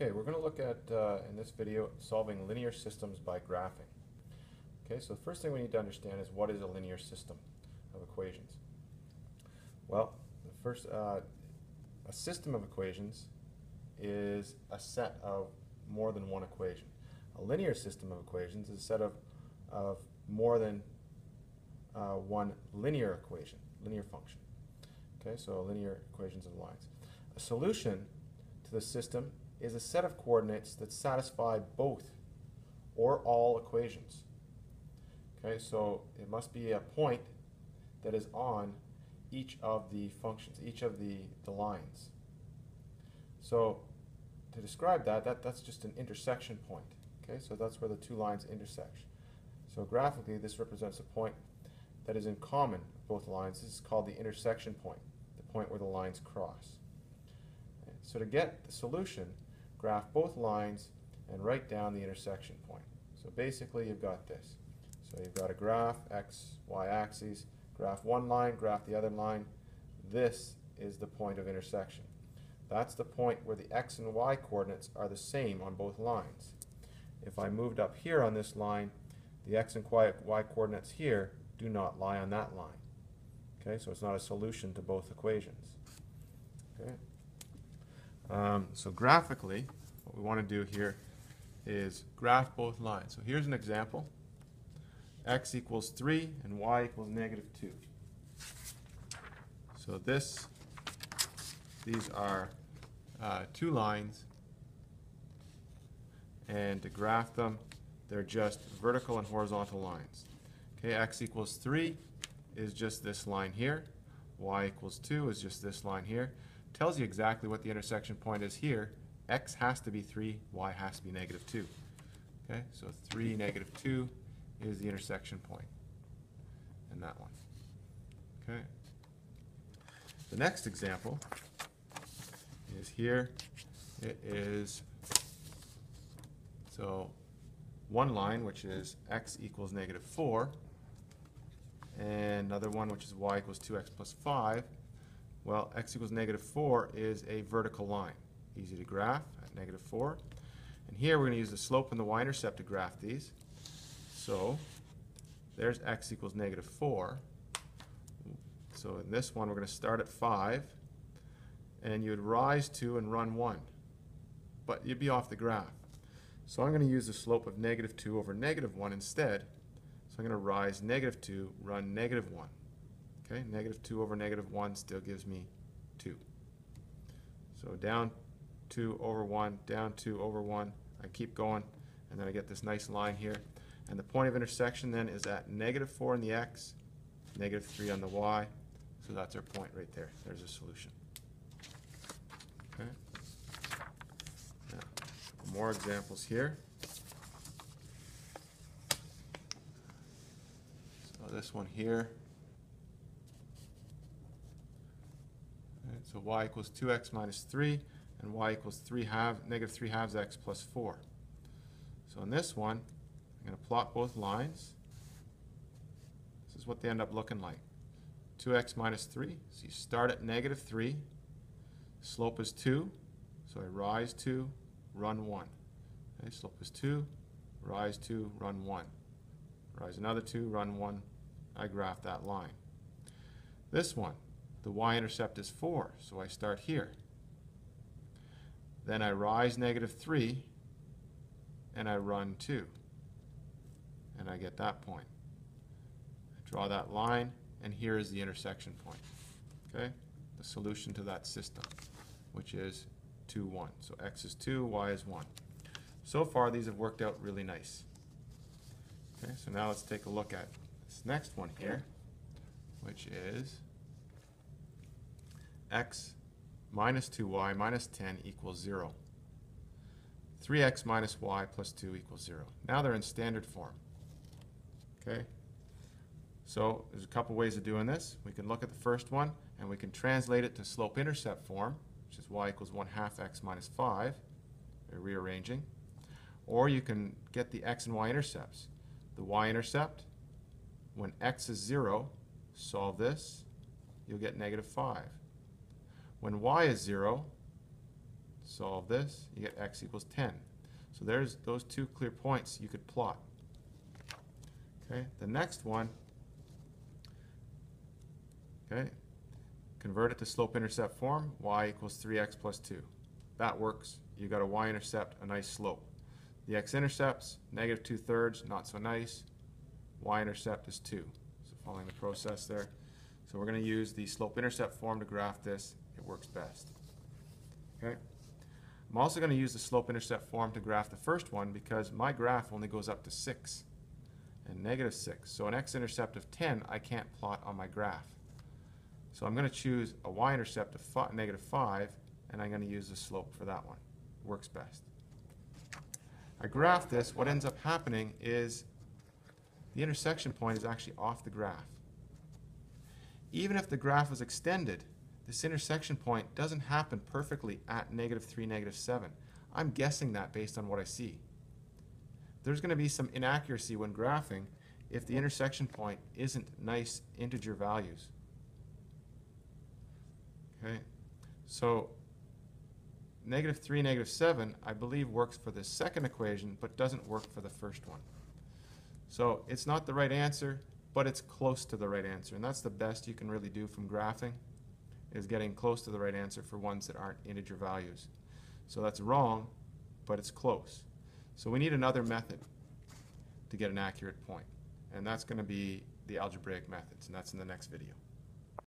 Okay, we're going to look at, in this video, solving linear systems by graphing. Okay, so the first thing we need to understand is what is a linear system of equations. Well, the first, a system of equations is a set of more than one equation. A linear system of equations is a set of more than one linear equation, linear function. Okay, so linear equations of lines. A solution to the system is a set of coordinates that satisfy both or all equations. Okay, so it must be a point that is on each of the functions, each of the lines. So to describe that's just an intersection point. Okay, so that's where the two lines intersect. So graphically, this represents a point that is in common with both lines. This is called the intersection point, the point where the lines cross. Okay, so to get the solution, graph both lines and write down the intersection point. So basically you've got this. So you've got a graph, x, y axes, graph one line, graph the other line. This is the point of intersection. That's the point where the x and y coordinates are the same on both lines. If I moved up here on this line, the x and y coordinates here do not lie on that line. Okay, so it's not a solution to both equations. Okay. So graphically, what we want to do here is graph both lines. So here's an example. X equals 3 and y equals -2. So these are two lines, and to graph them, they're just vertical and horizontal lines. Okay, x equals 3 is just this line here. Y equals 2 is just this line here. Tells you exactly what the intersection point is here. X has to be 3, y has to be -2. Okay, so 3, -2 is the intersection point in that one. Okay. The next example is here. It is so one line, which is x equals -4, and another one, which is y equals 2x plus 5. Well, x equals -4 is a vertical line. Easy to graph at -4. And here we're going to use the slope and the y-intercept to graph these. So there's x equals -4. So in this one, we're going to start at 5, and you'd rise 2 and run 1. But you'd be off the graph. So I'm going to use the slope of -2 over -1 instead. So I'm going to rise -2, run -1. Okay, -2 over -1 still gives me 2. So down 2 over 1, down 2 over 1. I keep going, and then I get this nice line here. And the point of intersection then is at -4 on the x, -3 on the y. So that's our point right there. There's a solution. Okay. Now, more examples here. So this one here. Right, so y equals 2x minus 3, and y equals -3 halves x plus 4. So in this one, I'm going to plot both lines. This is what they end up looking like. 2x minus 3, so you start at -3. Slope is 2, so I rise 2, run 1. Okay, slope is 2, rise 2, run 1. Rise another 2, run 1. I graph that line. This one, the y-intercept is 4, so I start here. Then I rise -3, and I run 2. And I get that point. I draw that line, and here is the intersection point. Okay? The solution to that system, which is 2, 1. So x is 2, y is 1. So far, these have worked out really nice. Okay, so now let's take a look at this next one here, which is x minus 2y minus 10 equals 0. 3x minus y plus 2 equals 0. Now they're in standard form. Okay? So there's a couple ways of doing this. We can look at the first one, and we can translate it to slope-intercept form, which is y equals 1/2 x minus 5, rearranging. Or you can get the x and y intercepts. The y-intercept, when x is 0, solve this, you'll get -5. When y is 0, solve this, you get x equals 10. So there's those two clear points you could plot. Okay, the next one, okay, convert it to slope-intercept form, y equals 3x plus 2. That works. You got a y-intercept, a nice slope. The x-intercepts, negative 2/3, not so nice. Y-intercept is 2. So following the process there. So we're going to use the slope-intercept form to graph this. It works best. Okay. I'm also going to use the slope-intercept form to graph the first one because my graph only goes up to 6 and negative 6. So an x-intercept of 10 I can't plot on my graph. So I'm going to choose a y-intercept of negative 5, and I'm going to use the slope for that one. Works best. I graph this. What ends up happening is the intersection point is actually off the graph. Even if the graph was extended, this intersection point doesn't happen perfectly at negative 3, negative 7. I'm guessing that based on what I see. There's going to be some inaccuracy when graphing if the intersection point isn't nice integer values. Okay, so negative 3, negative 7, I believe works for the second equation, but doesn't work for the first one. So it's not the right answer, but it's close to the right answer. And that's the best you can really do from graphing, is getting close to the right answer for ones that aren't integer values. So that's wrong, but it's close. So we need another method to get an accurate point. And that's going to be the algebraic methods, and that's in the next video.